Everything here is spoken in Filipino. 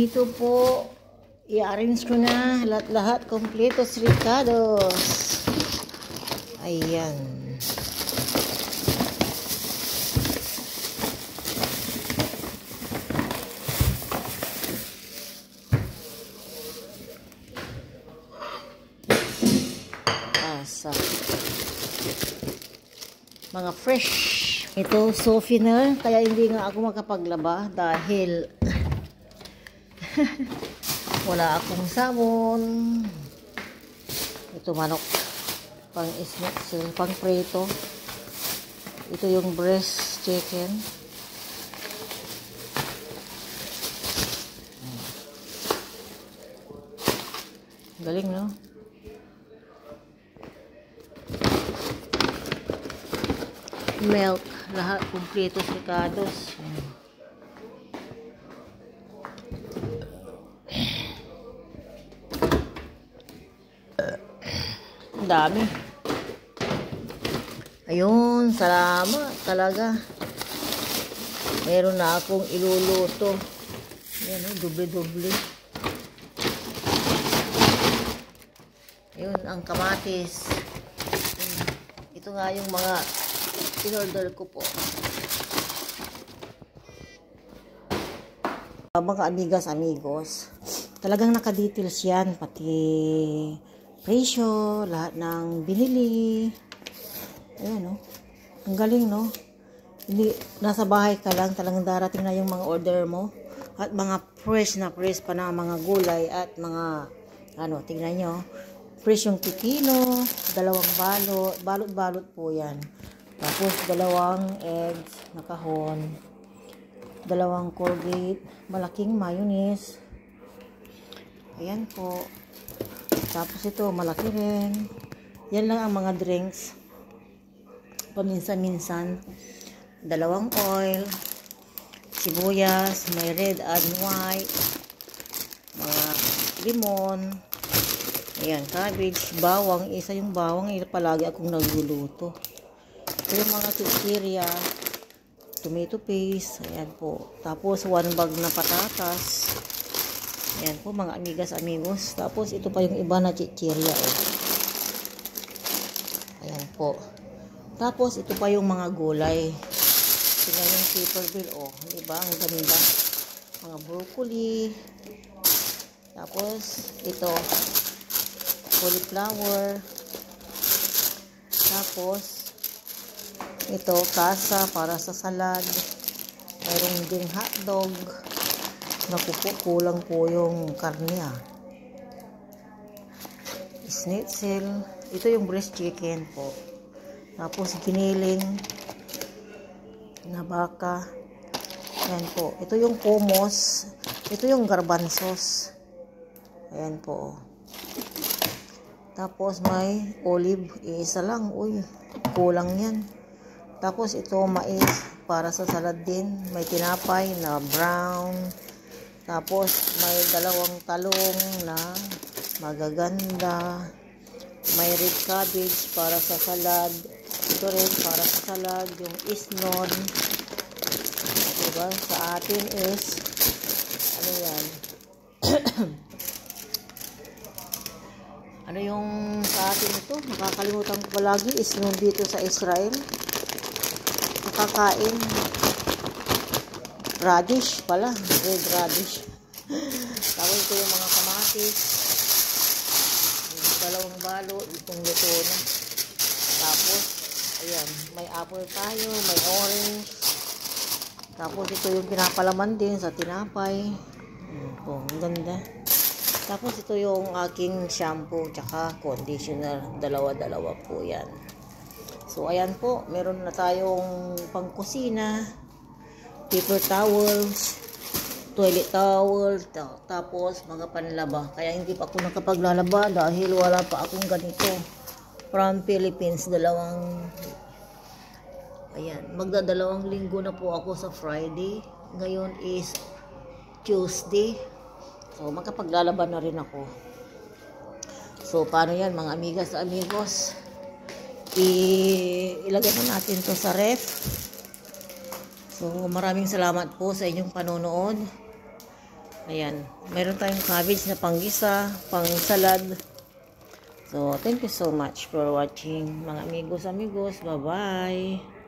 Dito po, i-arrange ko na lahat-lahat kompletos ricados. Ayan. Mga fresh. Ito, softener. Kaya hindi nga ako makapaglaba dahil wala akong sabon. Ito manok. Pang schnitzel, pang prito. Ito yung breast chicken. Galing, no? Milk, lahat kumpletos ricados. Ang dami. Ayun, salamat talaga. Meron na akong iluluto. Ayan, doble-doble. Ayun, ang kamatis. Ito nga yung mga in-order ko po. Mga amigas, amigos, talagang nakadetails yan. Pati presyo, lahat ng binili. Ayan, no? Ang galing, no? Hindi, nasa bahay ka lang, talagang darating na yung mga order mo. At mga fresh na fresh pa na mga gulay at mga, ano, tingnan nyo. Fresh yung kikilo, 2 balot. Balot-balot po yan. Tapos, 2 eggs na kahon. 2 Colgate. Malaking mayonnaise. Ayan po. Tapos ito, malaki rin. Yan lang ang mga drinks. Paminsan-minsan. 2 oil. Sibuyas. May red and white. Mga limon. Ayan, cabbage. Bawang. Isa yung bawang. Palagi akong nagluluto. Ito yung mga chichirya, tomato paste, ayan po. Tapos 1 bag na patatas. Ayan po mga amigas, amigos. Tapos ito pa yung iba na chichirya. Ayan po. Tapos ito pa yung mga gulay. Tingnan yung paper bill, diba? Ang ganda. Mga broccoli. Tapos ito, cauliflower. Tapos ito, kasa para sa salad. Mayroon ding hotdog. Naku po, kulang po yung karne. Schnitzel. Ito yung breast chicken po. Tapos giniling na baka. Ayan po. Ito yung hummus. Ito yung garbanzos. Ayan po. Tapos may olive. Isa lang. Uy, kulang yan. Tapos ito mais para sa salad din. May tinapay na brown. Tapos may 2 talong na magaganda. May red cabbage para sa salad. Ito rin para sa salad. Yung isnon. Diba? Sa atin is ano yan? Ano yung sa atin ito? Nakakalimutan ko palagi. Isnon dito sa Israel. Kakain radish pala, red radish. Tapos ito yung mga kamatis, 2 balot, itong luto na. Tapos ayan, may apple tayo, may orange. Tapos ito yung pinapalaman din sa tinapay. Ang ganda. Tapos ito yung aking shampoo tsaka conditioner, 2 po yan. So, ayan po, meron na tayong pangkusina, paper towels, toilet towel, tapos mga panlaba. Kaya hindi pa ako nakapaglalaba dahil wala pa akong ganito. From Philippines, ayan, magda2 linggo na po ako sa Friday. Ngayon is Tuesday. So, makapaglalaba na rin ako. So, paano yan mga amigas, amigos? Ilagay na natin to sa ref. So, maraming salamat po sa inyong panonood. Ayan. Meron tayong cabbage na panggisa, pang salad. So, thank you so much for watching, mga amigos. Bye-bye.